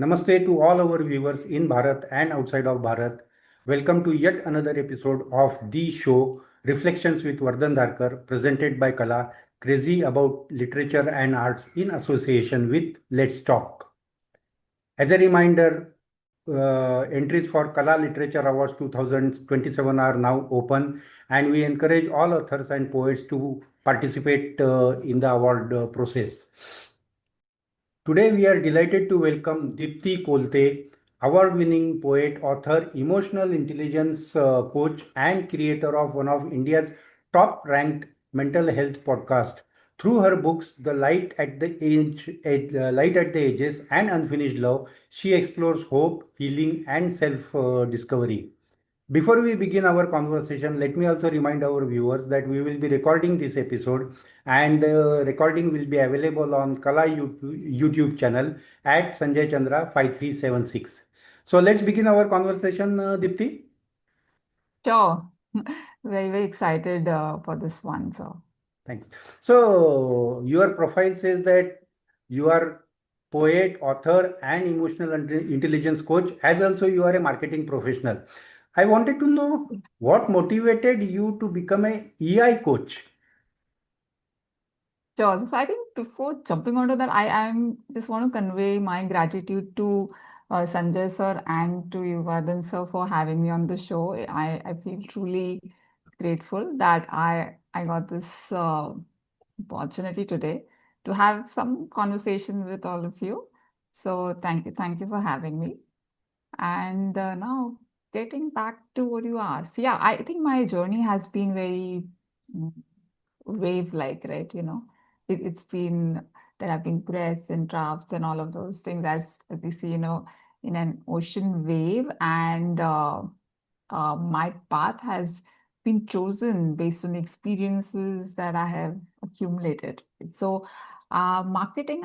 Namaste to all our viewers in Bharat and outside of Bharat. Welcome to yet another episode of the show Reflections with Vardhan Dharkar, presented by Kala, crazy about literature and arts in association with Let's Talk. As a reminder, entries for Kala Literature Awards 2027 are now open, and we encourage all authors and poets to participate in the award process. Today, we are delighted to welcome Deepti Kolte, award-winning poet, author, emotional intelligence coach, and creator of one of India's top-ranked mental health podcast. Through her books, Light at the Edges, and Unfinished Love, she explores hope, healing, and self-discovery. Before we begin our conversation, let me also remind our viewers that we will be recording this episode and the recording will be available on Kala YouTube channel at Sanjay Chandra 5376. So let's begin our conversation, Dipti. Sure. Very excited for this one. So, Thanks. So your profile says that you are poet, author, and emotional intelligence coach, as also you are a marketing professional. I wanted to know what motivated you to become a EI coach. sure. So I think before jumping onto that, I just want to convey my gratitude to Sanjay sir and to you, Vardhan sir, for having me on the show. I feel truly grateful that I got this opportunity today to have some conversation with all of you. So thank you for having me. And now getting back to what you asked, yeah, I think my journey has been very mm, wave-like, right? It's been there have been crests and troughs and all of those things as we see, in an ocean wave. And my path has been chosen based on experiences that I have accumulated. So, marketing,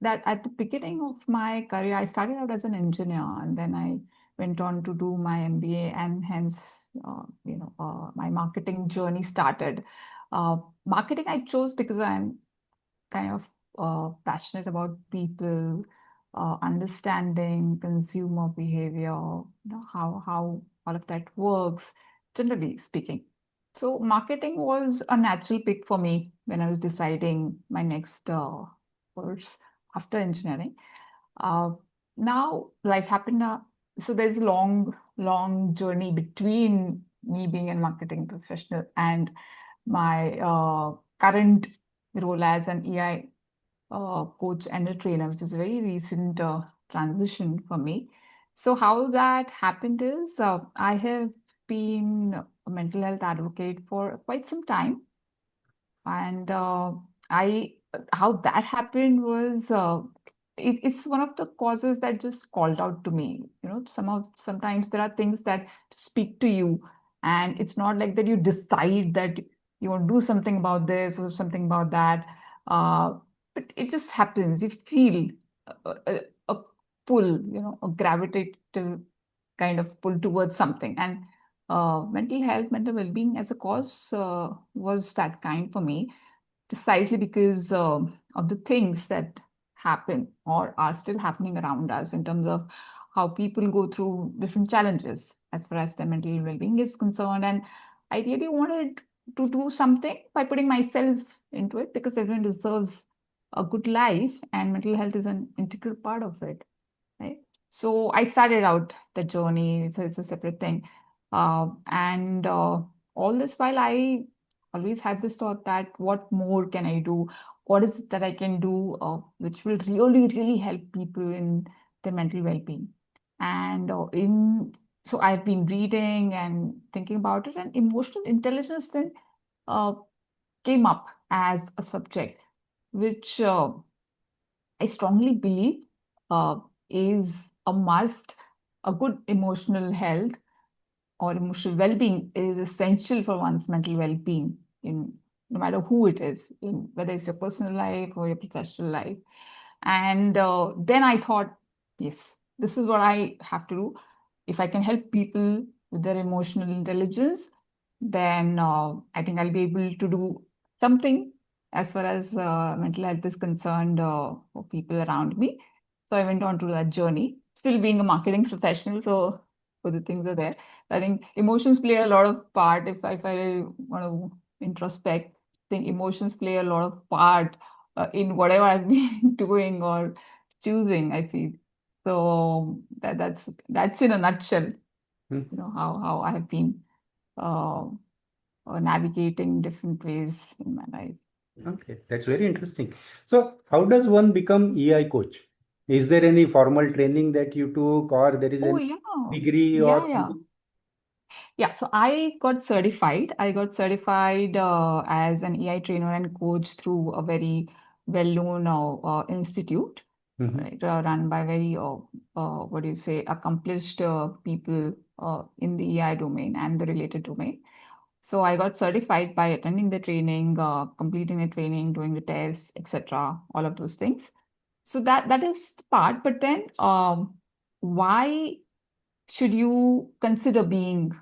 that at the beginning of my career, I started out as an engineer, and then I went on to do my MBA, and hence, my marketing journey started. Marketing I chose because I'm kind of passionate about people, understanding consumer behavior, how all of that works, generally speaking. So marketing was a natural pick for me when I was deciding my next course after engineering. Uh, Now life happened. So there's a long journey between me being a marketing professional and my current role as an EI coach and a trainer, which is a very recent transition for me. So how that happened is I have been a mental health advocate for quite some time, and I how that happened was it's one of the causes that just called out to me. Sometimes there are things that speak to you, and it's not like that you decide that you want to do something about this or something about that. Uh, but it just happens. You feel a, a, a pull, a gravitative kind of pull towards something. And mental health, mental well-being as a cause was that kind for me, precisely because of the things that happen or are still happening around us in terms of how people go through different challenges as far as their mental well-being is concerned. And I really wanted to do something by putting myself into it, because everyone deserves a good life and mental health is an integral part of it, right? So I started out the journey. It's a separate thing. And all this while, I always had this thought that what more can I do? What is it that I can do which will really help people in their mental well-being? And so I've been reading and thinking about it, and emotional intelligence then uh, came up as a subject, which I strongly believe uh, is a must. A good emotional health or emotional well-being is essential for one's mental well-being, in no matter who it is, in whether it's your personal life or your professional life. And then I thought, yes, this is what I have to do. If I can help people with their emotional intelligence, then I think I'll be able to do something as far as mental health is concerned for people around me. So I went on to that journey, still being a marketing professional. So the things are there. I think emotions play a lot of part. If I want to introspect, I think emotions play a lot of part in whatever I've been doing or choosing, I feel. So that's in a nutshell, Hmm. how I have been uh, navigating different ways in my life. Okay, that's very interesting. So, how does one become EI coach? Is there any formal training that you took, or there is Oh any yeah, degree or yeah, yeah. something? Yeah, so I got certified. I got certified as an EI trainer and coach through a very well-known institute, Hmm. right, run by very, what do you say, accomplished people in the EI domain and the related domain. So I got certified by attending the training, completing the training, doing the tests, etc., all of those things. So that is the part. But then, why should you consider being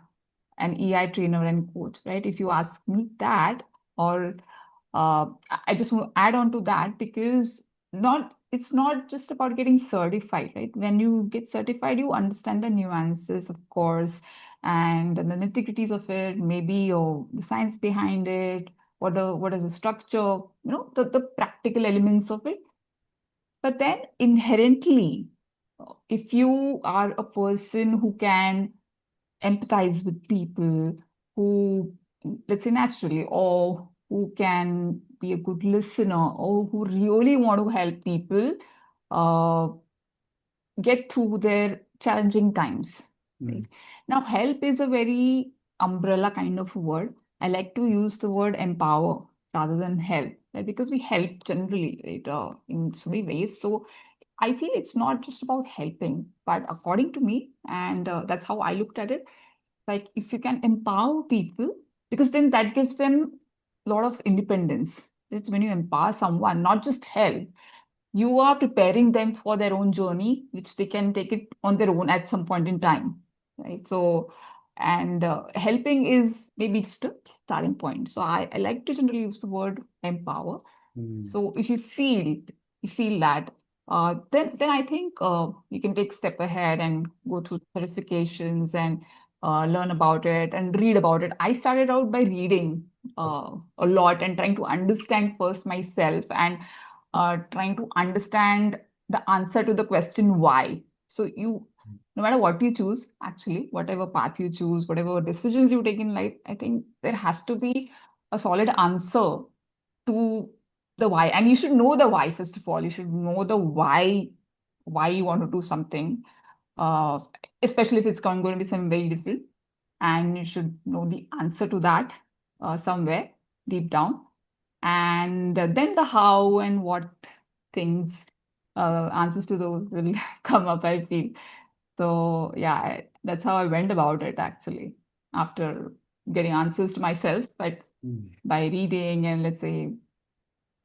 an EI trainer and coach, right? If you ask me that, or I just want to add on to that because not it's not just about getting certified, right? When you get certified, you understand the nuances, of course, and the nitty-gritties of it, maybe or the science behind it, what is the structure, the practical elements of it. But then inherently, if you are a person who can empathize with people, who, let's say, naturally, or who can be a good listener, or who really want to help people uh, get through their challenging times. Mm. Right? Now, help is a very umbrella kind of word. I like to use the word empower rather than help, right? Because we help generally, right, in so many ways. So I feel it's not just about helping, but according to me, and that's how I looked at it, like if you can empower people, because then that gives them a lot of independence. It's when you empower someone, not just help, you are preparing them for their own journey, which they can take it on their own at some point in time, right? So, and helping is maybe just a starting point. So I like to generally use the word empower. Mm. So if you feel that, then I think you can take a step ahead and go through certifications and learn about it and read about it. I started out by reading a lot and trying to understand first myself and trying to understand the answer to the question why. So no matter what you choose, actually, whatever path you choose, whatever decisions you take in life, I think there has to be a solid answer to the why. And you should know the why, first of all. You should know the why you want to do something, uh, especially if it's going to be something very different. And you should know the answer to that somewhere deep down. And then the how and what things, answers to those will come up, I feel. So, yeah, that's how I went about it actually. After getting answers to myself, but Mm. by reading and, let's say,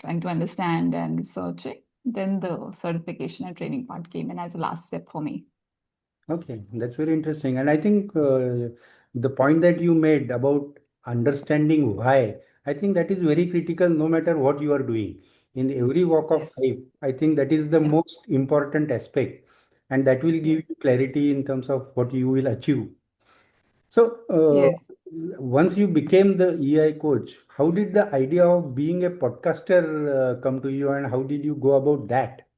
trying to understand and researching, then the certification and training part came in as a last step for me. Okay, that's very interesting. And I think the point that you made about understanding why, I think that is very critical no matter what you are doing. In every walk of Yes. life, I think that is the Yeah. most important aspect. And that will give Yes. you clarity in terms of what you will achieve. So, Yes. once you became the EI coach, how did the idea of being a podcaster come to you and how did you go about that?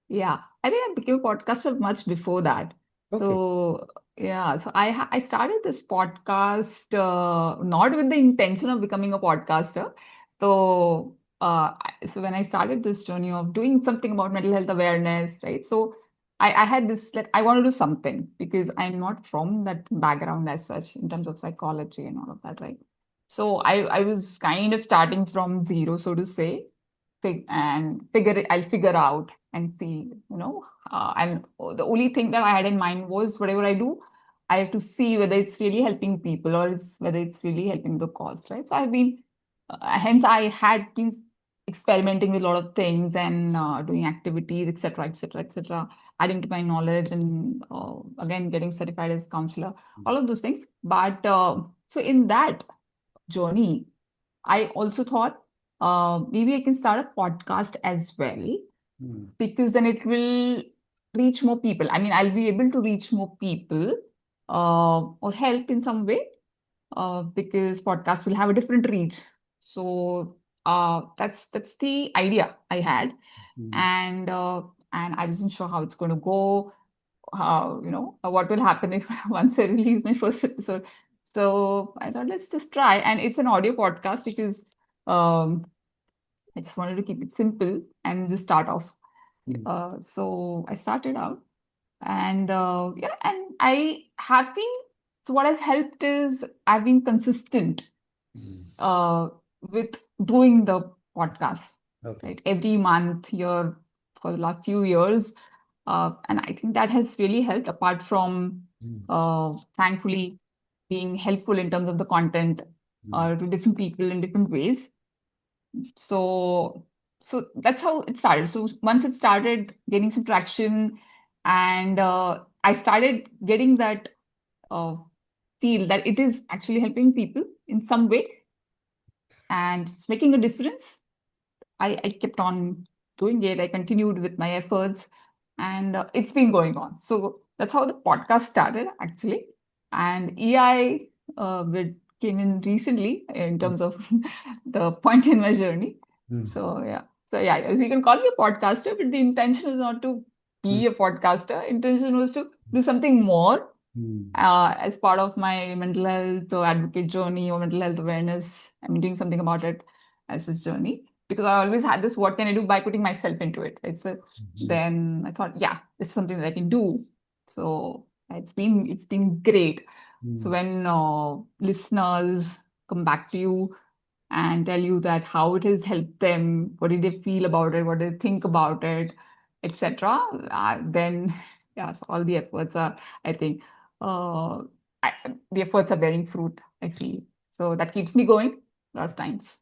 Yeah, I think I became a podcaster much before that. Okay. So yeah, so I started this podcast not with the intention of becoming a podcaster. So so when I started this journey of doing something about mental health awareness, right? So I had this, like, I want to do something because I'm not from that background as such in terms of psychology and all of that, right? So I was kind of starting from zero, so to say, I'll figure out and see, and the only thing that I had in mind was whatever I do, I have to see whether it's really helping people or whether it's really helping the cause, right? So hence I had been experimenting with a lot of things and doing activities, etc., etc., etc., adding to my knowledge and again getting certified as counselor, all of those things. But so in that journey, I also thought maybe I can start a podcast as well. mm, because then it will reach more people. I mean, I'll be able to reach more people or help in some way because podcast will have a different reach. So that's the idea I had, mm, and uh, and I wasn't sure how it's going to go. How what will happen if once I release my first episode. So I thought let's just try, and it's an audio podcast because um, I just wanted to keep it simple and just start off. mm, So I started out, and yeah, and I have been. So what has helped is I've been consistent mm. uh, with doing the podcast, Okay. right? Every month here for the last few years, and I think that has really helped. Apart from, Mm, thankfully, being helpful in terms of the content mm, to different people in different ways. So that's how it started. So once it started getting some traction, and I started getting that uh, feel that it is actually helping people in some way and it's making a difference. I kept on doing it. I continued with my efforts, and it's been going on. So that's how the podcast started, actually. And EI came in recently in mm, terms of the point in my journey. mm, So yeah, as you can call me a podcaster, but the intention was not to mm, be a podcaster. Intention was to do something more mm, as part of my mental health or advocate journey or mental health awareness. I'm doing something about it as this journey because I always had this what can I do by putting myself into it. Right. So mm, then I thought, yeah, this is something that I can do. So it's been great. So mm, when listeners come back to you and tell you that how it has helped them, what did they feel about it, what did they think about it, etc. Then yes, all the efforts are, I think, uh, I, the efforts are bearing fruit. I feel so that keeps me going a lot of times.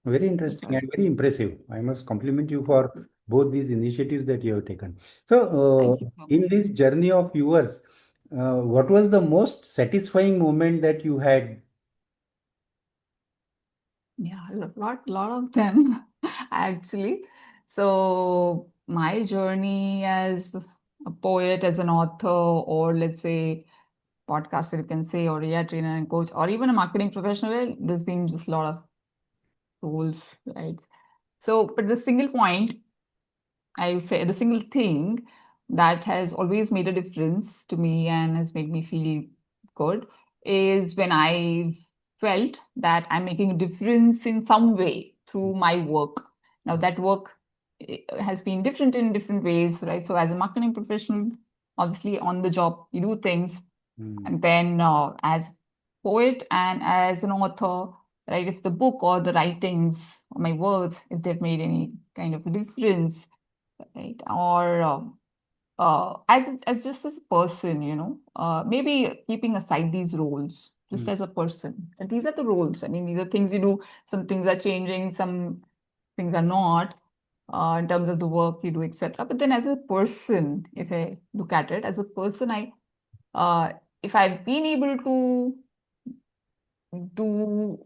Very That's interesting all. and very impressive. I must compliment you for both these initiatives that you have taken. So, Thank you so in much. this journey of yours, what was the most satisfying moment that you had? Yeah, a lot of them actually. So my journey as a poet, as an author, or let's say podcaster, you can say, or a trainer and coach, or even a marketing professional, there's been just a lot of roles, right? So, but the single point I would say the single thing that has always made a difference to me and has made me feel good is when I felt that I'm making a difference in some way through my work. Now, that work has been different in different ways, right? So, as a marketing professional, obviously on the job, you do things. Mm, And then, as poet and as an author, right? If the book or the writings or my words, if they've made any kind of a difference, right? Or as just as a person, maybe keeping aside these roles, just mm, as a person. And these are the roles. I mean, these are things you do. Some things are changing, some things are not. In terms of the work you do, etc. But then, as a person, if I look at it as a person, uh, if I've been able to do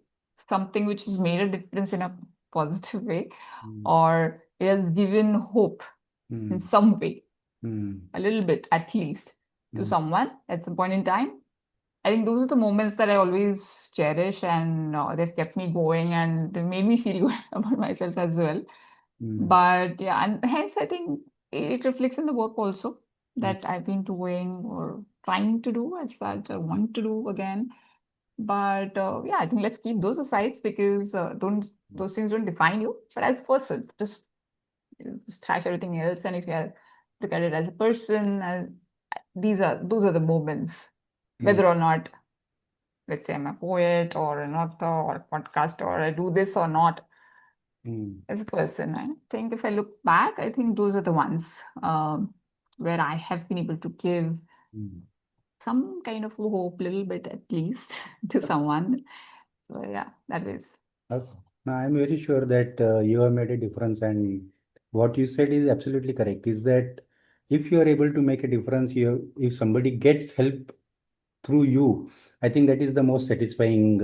something which has made a difference in a positive way, mm, or it has given hope in mm, some way, mm, a little bit at least, to mm, someone at some point in time. I think those are the moments that I always cherish, and they've kept me going and they've made me feel good about myself as well. mm, But yeah, and hence I think it reflects in the work also mm, that I've been doing or trying to do as such, or want to do again. But yeah, I think let's keep those aside because don't those things don't define you. But as a person, just trash everything else. And if you look at it as a person, those are the moments, mm, whether or not, let's say I'm a poet or an author or a podcaster or I do this or not, mm, as a person. I think if I look back, I think those are the ones where I have been able to give mm. some kind of hope, little bit at least, to someone. So yeah, that is. Okay. Now, I'm very sure that you have made a difference, and what you said is absolutely correct. Is that if you are able to make a difference, if somebody gets help through you, I think that is the most satisfying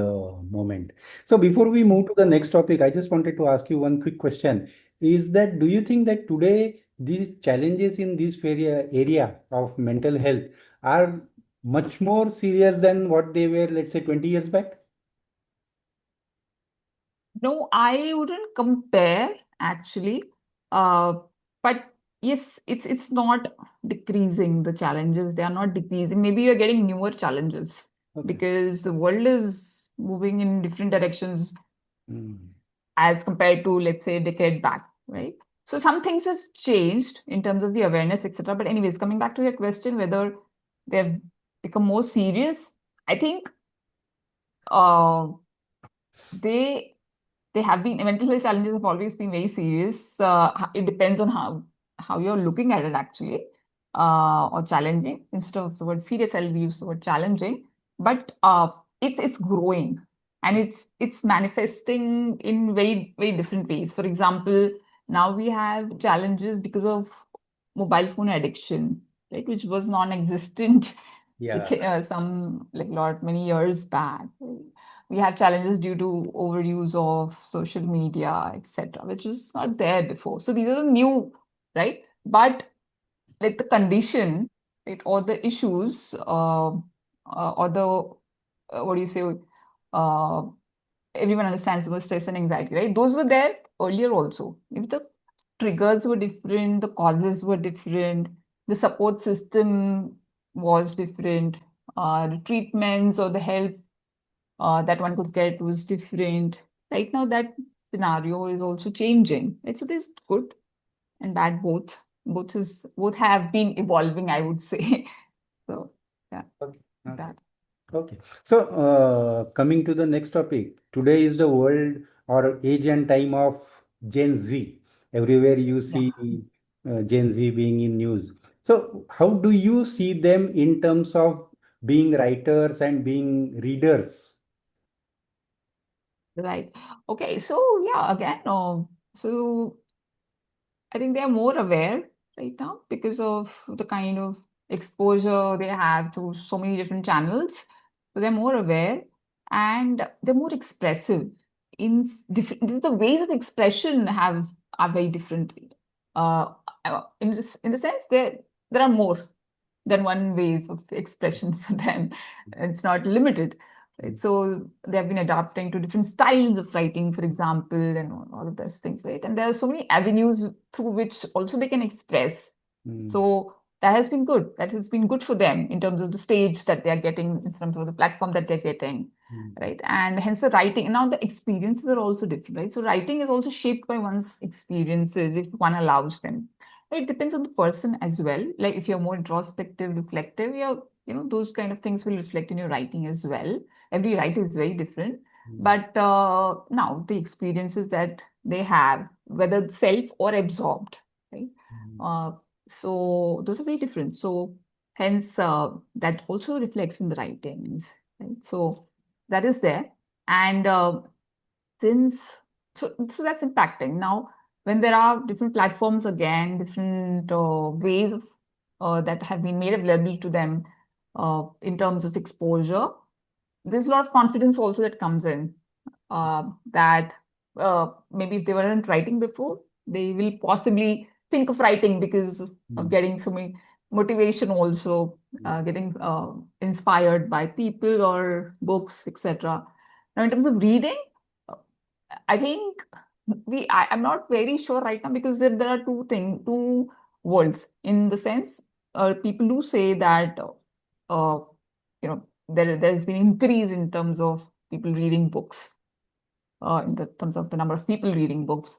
moment. So, before we move to the next topic, I just wanted to ask you one quick question. is that do you think that today these challenges in this area of mental health are much more serious than what they were, let's say, 20 years back? No, I wouldn't compare actually. Uh, but yes, it's not decreasing the challenges. They are not decreasing. Maybe you're getting newer challenges Okay. because the world is moving in different directions Mm. as compared to, let's say, a decade back, right? So some things have changed in terms of the awareness, etc. But anyways, coming back to your question, whether they've become more serious, I think uh, they they have been mental health challenges have always been very serious. It depends on how you're looking at it actually, or challenging. Instead of the word serious, I'll use the word challenging. But it's growing and it's manifesting in very different ways. For example, now we have challenges because of mobile phone addiction, right, which was non-existent Yeah. some like lot many years back. We have challenges due to overuse of social media, etc., which was not there before. So these are the new, right? But like the condition, right, or the issues, or the what do you say? Uh, Everyone understands about stress and anxiety, right? Those were there earlier also. Maybe the triggers were different, the causes were different, the support system was different, the treatments or the help that one could get was different. Right now, that scenario is also changing. Right? So there's good and bad both. Both have been evolving, I would say. So yeah, Okay. Okay. that. Okay. So, coming to the next topic, today is the world or age and time of Gen Z. Everywhere you Yeah. see Gen Z being in news. So, how do you see them in terms of being writers and being readers? Right. Okay. So yeah, again, so I think they are more aware right now because of the kind of exposure they have to so many different channels. So they're more aware and they're more expressive. In different, the ways of expression have are very different. Uh, in the sense there are more than one ways of expression for them. It's not limited. Right? So they have been adapting to different styles of writing, for example, and all of those things, right? And there are so many avenues through which also they can express. Mm, So that has been good. That has been good for them in terms of the stage that they are getting, in terms of the platform that they're getting, mm, right? And hence the writing. Now the experiences are also different, right? So writing is also shaped by one's experiences if one allows them. It depends on the person as well. Like if you're more introspective, reflective, those kind of things will reflect in your writing as well. Every writer is very different. mm, But now the experiences that they have, whether self or absorbed, right? mm, Uh, so those are very different. So hence that also reflects in the writings, right? So that is there. And since so that's impacting now when there are different platforms again, different ways of that have been made available to them in terms of exposure. There's a lot of confidence also that comes in, that maybe if they weren't writing before, they will possibly think of writing because of mm, getting so many motivation also, getting inspired by people or books, etc. Now, in terms of reading, I think I'm not very sure right now because there are two worlds in the sense, people do say that there's been increase in terms of people reading books, in the terms of the number of people reading books.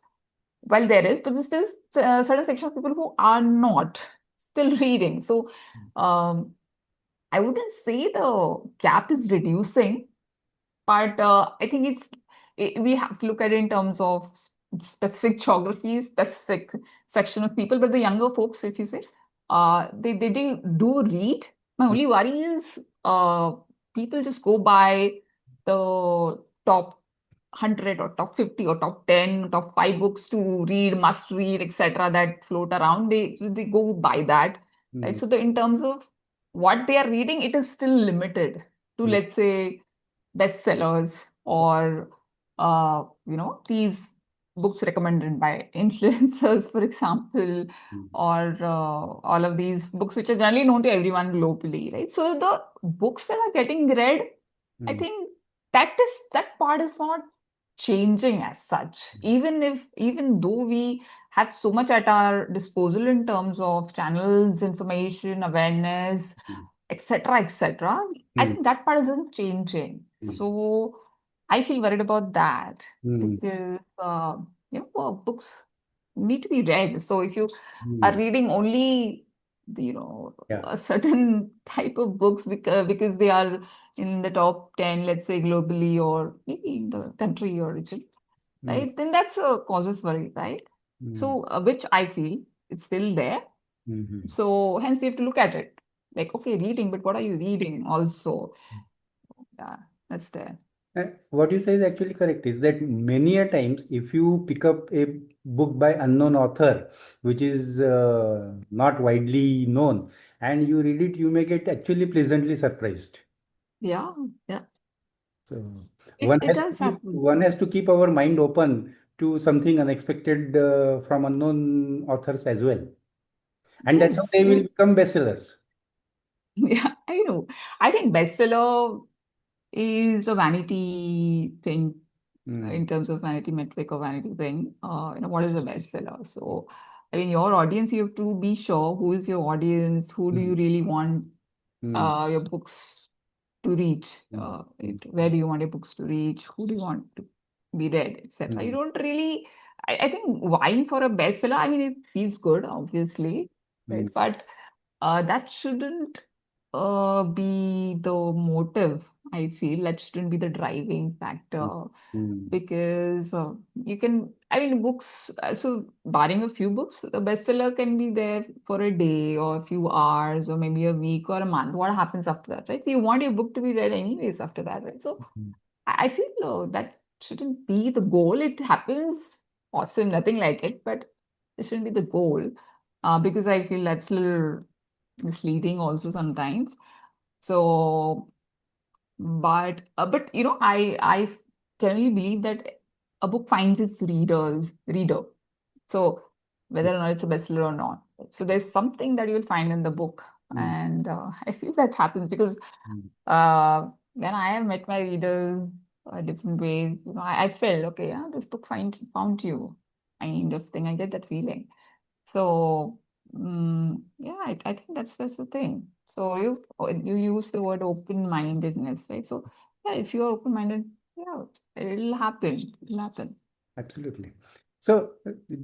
Well, there is, but there's still a certain section of people who are not still reading. So um, I wouldn't say the gap is reducing, but I think we have to look at it in terms of specific geography, specific section of people. But the younger folks, if you say, they do read. My mm, only worry is people just go by the top 100 or top 50 or top 10, top 5 books to read, must read, etc. that float around. They go by that, right? mm, So in terms of what they are reading, it is still limited to, mm, let's say, bestsellers or these. books recommended by influencers, for example, mm, or all of these books which are generally known to everyone globally, right? So the books that are getting read, I mm, think that part is not changing as such. Even though we have so much at our disposal in terms of channels, information, awareness, mm, etc., etc., I mm, think that part isn't changing. mm, So I feel worried about that mm, because books need to be read. So if you are mm. reading only Yeah. a certain type of books because they are in the top 10, let's say globally or maybe in the country or region, Mm, right? Then that's a cause of worry, right? mm, So which I feel it's still there. mm, So hence we have to look at it. Like, okay, reading, but what are you reading also? Yeah, that's there. What you say is actually correct. Is that many a times, if you pick up a book by unknown author, which is not widely known, and you read it, you may get actually pleasantly surprised. Yeah, yeah. So It it does happen. one has to keep our mind open to something unexpected from unknown authors as well, and that's how Yes, they will you become bestsellers. yeah, I know. I think bestseller is a vanity thing Mm, in terms of vanity metric or vanity thing. What is a bestseller? So, I mean, your audience, you have to be sure who is your audience, who do you mm, really want mm, your books to reach, mm, mm, where do you want your books to reach, who do you want to be read, etc. You mm, don't really, I think, vying for a bestseller, I mean, it feels good, obviously, right? mm, But that shouldn't be the motive, I feel. That shouldn't be the driving mm, factor mm, because you can, I mean, books, so barring a few books, a bestseller can be there for a day or a few hours or maybe a week or a month. What happens after that, right? So you want your book to be read anyways after that, right? So mm, I feel that shouldn't be the goal. It happens, awesome, nothing like it, but it shouldn't be the goal because I feel that's a little misleading also sometimes. So but I generally believe that a book finds its reader. So whether or not it's a bestseller or not. So there's something that you'll find in the book, mm, and I feel that happens because mm, when I have met my readers different ways, I felt okay, yeah, this book found you, kind of thing. I get that feeling. So, yeah, I think that's the thing. So you use the word open-mindedness, right? So yeah, if you're open-minded, yeah, it'll happen. It'll happen. absolutely. So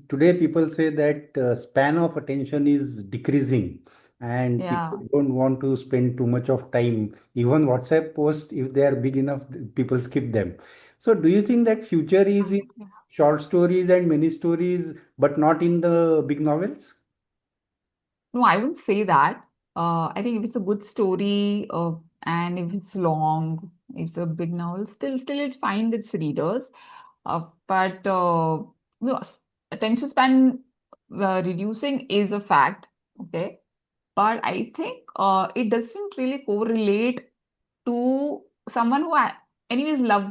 today people say that span of attention is decreasing, and people Yeah. don't want to spend too much of time. Even WhatsApp posts, if they are big enough, people skip them. So do you think that future is in Yeah. short stories and mini stories, but not in the big novels? No, I wouldn't say that. I think if it's a good story, and if it's long, it's a big novel, still it finds its readers. But no, attention span reducing is a fact. Okay, but I think it doesn't really correlate to someone who anyways Mm,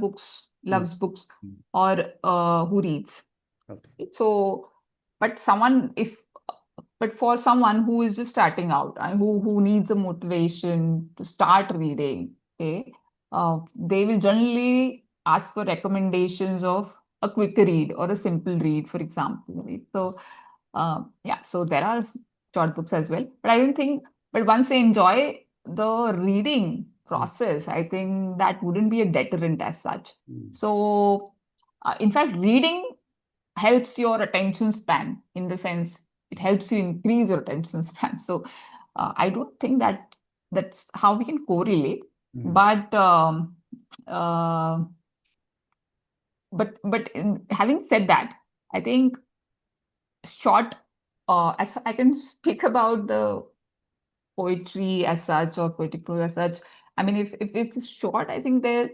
loves books, mm, or who reads. okay. So, but but for someone who is just starting out and who needs a motivation to start reading, okay, they will generally ask for recommendations of a quick read or a simple read, for example, right? So, yeah, so there are short books as well, but I don't think. But once they enjoy the reading Mm, process, I think that wouldn't be a deterrent as such. mm, So, in fact, reading helps your attention span in the sense it helps you increase your attention span. So I don't think that's how we can correlate. mm, But uh, having said that, I think short. As I can speak about the poetry as such or poetic prose as such. I mean, if it's short, I think there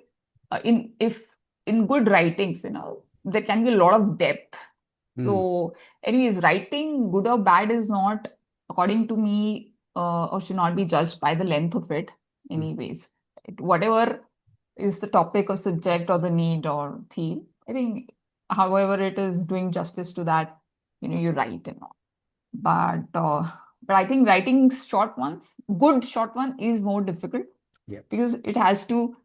in if in good writings, there can be a lot of depth. mm, So, anyways, writing, good or bad, is not, according to me, or should not be judged by the length of it, mm, anyways. Whatever is the topic or subject or the need or theme, I think however it is doing justice to that, you write and all. But I think writing short ones, good short one, is more difficult Yeah. because it has to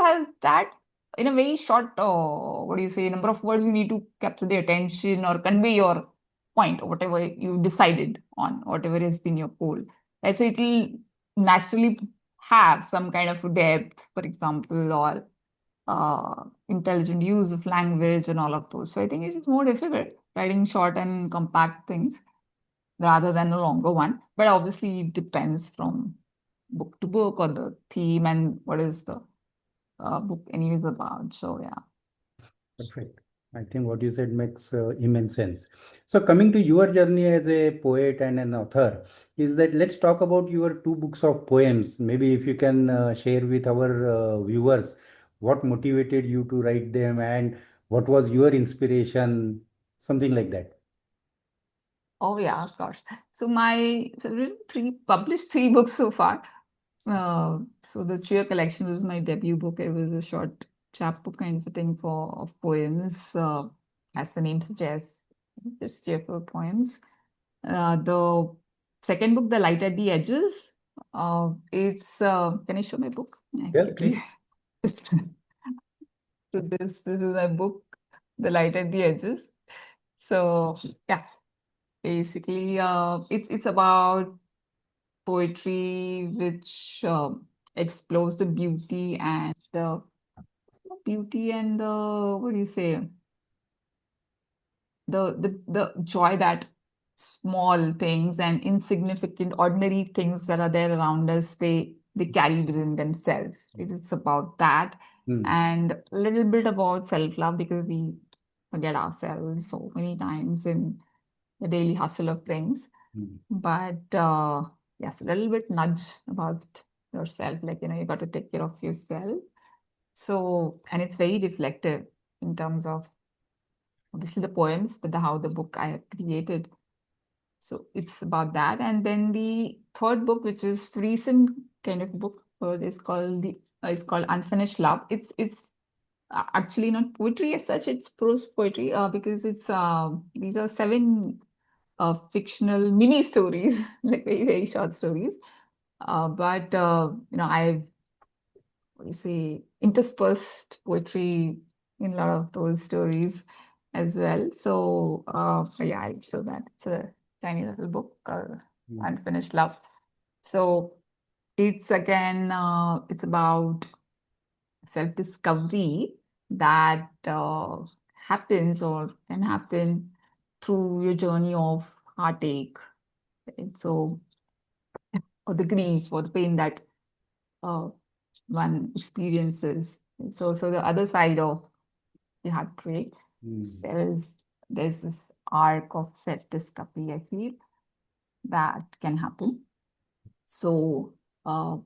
have that in a very short, what do you say, number of words. You need to capture the attention or convey your point or whatever you decided on, whatever has been your goal. Right? So it will naturally have some kind of depth, for example, or intelligent use of language and all of those. So I think it is more difficult writing short and compact things rather than a longer one. But obviously, it depends from book to book or the theme and what is the book anyways about. So yeah. Perfect. I think what you said makes immense sense. So, coming to your journey as a poet and an author, is that let's talk about your two books of poems. Maybe if you can share with our viewers what motivated you to write them and what was your inspiration, something like that. Oh yeah, of course. So I've written published three books so far. Uh, so the Cheer collection was my debut book. It was a short chapbook kind of a thing for of poems, as the name suggests, just cheerful poems. The second book, The Light at the Edges, it's can I show my book? I Yeah, keep please. reading. So this is my book, The Light at the Edges. So yeah, basically, it's about poetry which explores the beauty and the, what do you say, the joy that small things and insignificant ordinary things that are there around us, they carry within themselves. It is about that, Hmm. and a little bit about self-love, because we forget ourselves so many times in the daily hustle of things. Hmm. But yes, a little bit nudge about yourself, like, you got to take care of yourself. So, and it's very reflective in terms of obviously the poems, but how the book I have created. So it's about that. And then the third book, which is recent kind of book, is called Unfinished Love. It's actually not poetry as such. It's prose poetry, because it's these are seven fictional mini stories, like very very short stories. But I've, what do you say, interspersed poetry in a lot of those stories as well. So yeah, I'll show that. It's a tiny little book called Hmm. Unfinished Love. So it's again, it's about self-discovery that happens or can happen through your journey of heartache. Right? So, or the grief or the pain that uh, one experiences. So the other side of the heartbreak, Hmm. there is there's this arc of self-discovery, I feel, that can happen. So uh,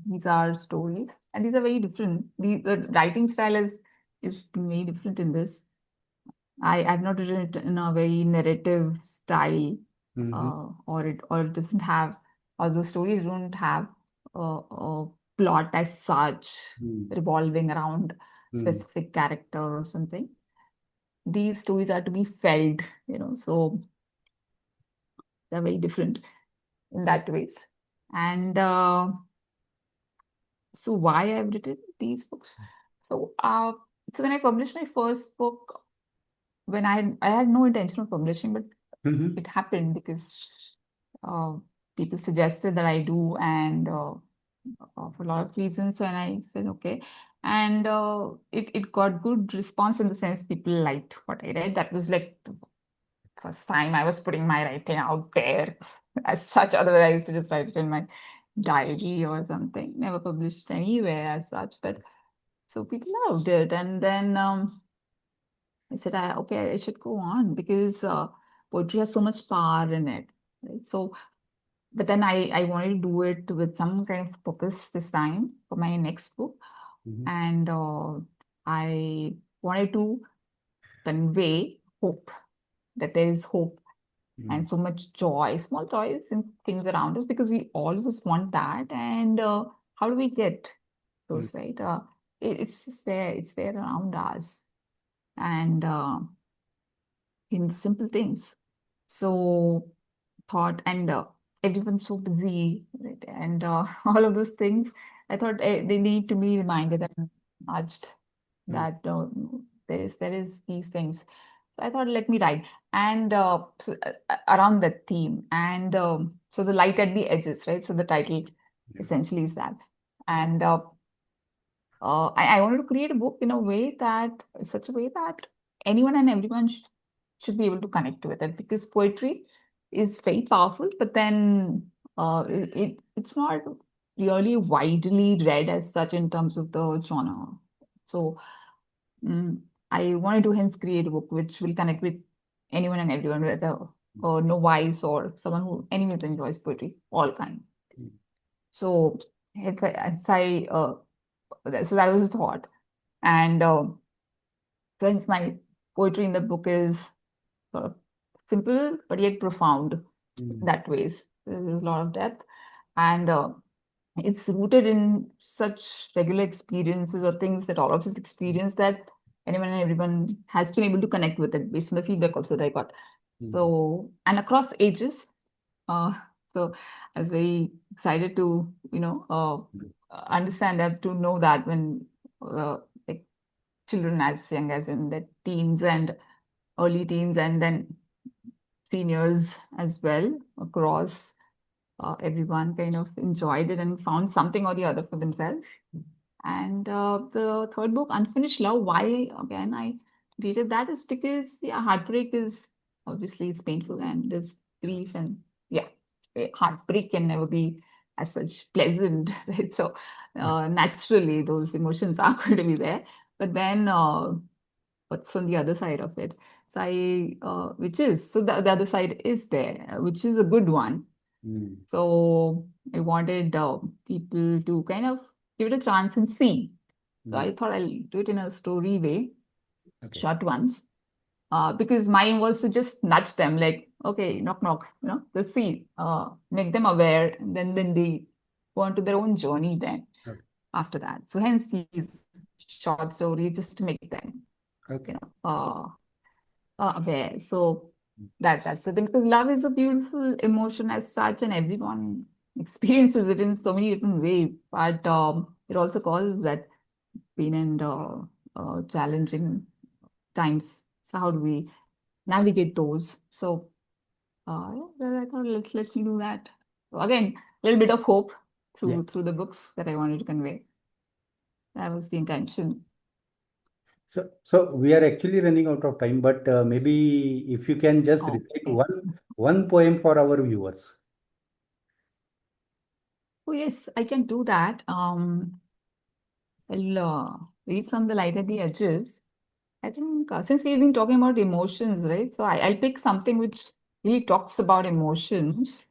these are stories, and these are very different. The writing style is very different in this. I've not written it in a very narrative style, Hmm. or it doesn't have, or the stories don't have a plot as such Hmm. revolving around Hmm. specific character or something. These stories are to be felt, so they're very different in that ways. And so why I've written these books? So so when I published my first book, when I had no intention of publishing, but Hmm. it happened because uh, people suggested that I do, and for a lot of reasons, and I said okay, and it got good response, in the sense people liked what I read. That was like the first time I was putting my writing out there as such. Otherwise, I used to just write it in my diary or something, never published anywhere as such. But so people loved it, and then I said, okay, I should go on, because poetry has so much power in it, right? So, but then I wanted to do it with some kind of purpose this time for my next book, Hmm. and I wanted to convey hope, that there is hope Hmm. and so much joy, small joys in things around us, because we always want that. And how do we get Hmm. those, right? it's just there. It's there around us, and in the simple things. So thought, and everyone's so busy, right? And all of those things. I thought they need to be reminded and nudged Mm, that there is these things. So I thought, let me write, and around that theme, and so the light at the edges, right? So the title yeah. essentially is that, and I wanted to create a book in a way that, such a way that anyone and everyone should be able to connect with it, because poetry is very powerful, but then it's not really widely read as such in terms of the genre. So mm, I wanted to hence create a book which will connect with anyone and everyone, whether novice or someone who anyways enjoys poetry, all kind. Mm, So it's I so that was a thought. And since my poetry in the book is sort of simple but yet profound mm, that ways. There's a lot of depth, and it's rooted in such regular experiences or things that all of us experience, that anyone and everyone has been able to connect with it based on the feedback also that I got. mm, So, and across ages. Uh, so I was very excited to, understand that, to know that when like children as young as in the teens and early teens, and then seniors as well, across everyone kind of enjoyed it and found something or the other for themselves. And the third book, Unfinished Love, why again I created that is because, yeah, heartbreak is obviously it's painful, and there's grief, and yeah, heartbreak can never be as such pleasant, right? So naturally those emotions are going to be there. But then what's on the other side of it? So which is, so the other side is there, which is a good one. mm, So I wanted people to kind of give it a chance and see. So mm. I thought I'll do it in a story way, Okay. short ones, because my aim was to just nudge them, like, okay, knock, knock, let's see, make them aware, and then they go on to their own journey then Okay. after that. So hence these short stories, just to make them, you Okay. know, aware. So that's the thing, because love is a beautiful emotion as such, and everyone experiences it in so many different ways. But it also calls that pain and challenging times. So how do we navigate those? So yeah, well, I thought let me do that. So again, a little bit of hope Yeah. through the books that I wanted to convey. That was the intention. So we are actually running out of time, but maybe if you can just Oh, recite okay. one poem for our viewers. Oh yes, I can do that. I'll read from the light at the edges. I think since we've been talking about emotions, right? So I'll pick something which really talks about emotions.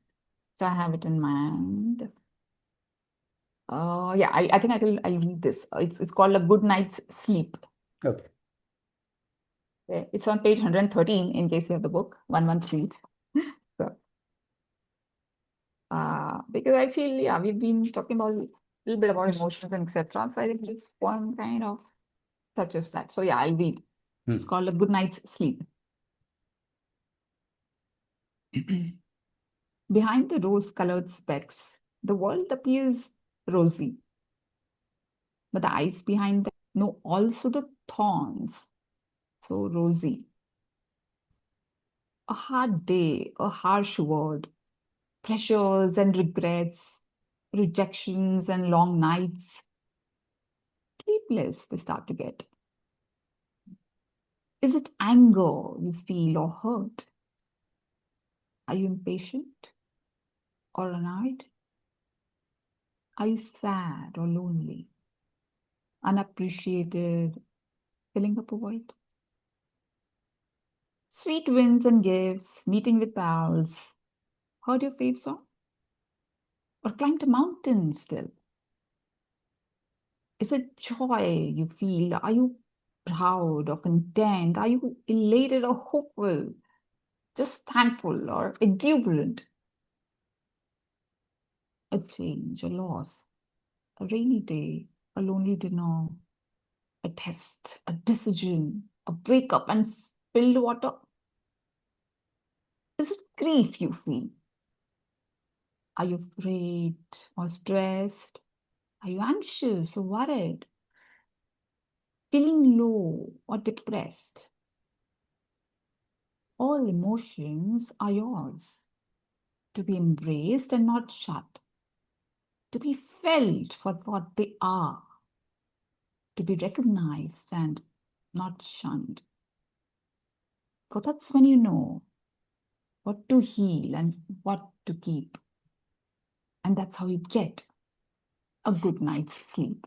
So I have it in mind. Yeah, I think I'll read this. It's called A Good Night's Sleep. Okay. It's on page 113 in case you have the book, 113. So, because I feel, yeah, we've been talking about a little bit about emotions and etc. So I think this one kind of touches that. So yeah, I'll read. It's Hmm. called A Good Night's Sleep. Behind the rose-colored specs, the world appears rosy, but the eyes behind them know also the thorns, so rosy. A hard day, a harsh word, pressures and regrets, rejections and long nights. Sleepless they start to get. Is it anger you feel or hurt? Are you impatient or annoyed? Are you sad or lonely? Unappreciated, filling up a void? Sweet wins and gifts, meeting with pals. Heard your fave song? Or climbed a mountain still? Is it joy you feel? Are you proud or content? Are you elated or hopeful? Just thankful or exuberant? A change, a loss, a rainy day, a lonely dinner. a test, a decision, a breakup, and spilled water? Is it grief you feel? Are you afraid or stressed? Are you anxious or worried? Feeling low or depressed? All emotions are yours, to be embraced and not shut, to be felt for what they are, to be recognized and not shunned. For that's when you know what to heal and what to keep. And that's how you get a good night's sleep.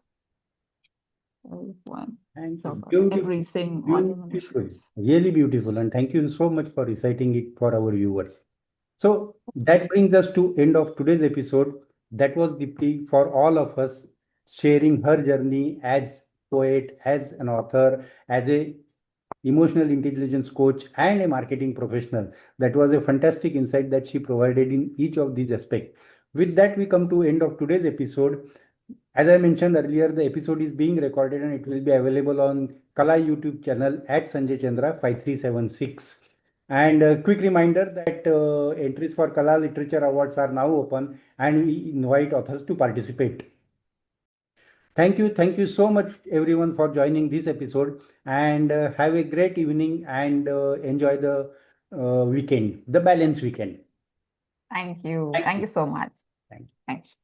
One. Thank you. So, Beautiful. embracing all Beautiful. emotions. Really beautiful. And thank you so much for reciting it for our viewers. So that brings us to end of today's episode. That was Deepti for all of us sharing her journey as poet, as an author, as a emotional intelligence coach and a marketing professional. That was a fantastic insight that she provided in each of these aspects. With that, we come to end of today's episode. As I mentioned earlier, the episode is being recorded and it will be available on Kala YouTube channel at Sanjay Chandra 5376. And a quick reminder that entries for Kala Literature Awards are now open and we invite authors to participate. Thank you so much everyone for joining this episode and have a great evening and enjoy the weekend, the balanced weekend. Thank you. Thank Thank you. you so much. Thank you. Thanks.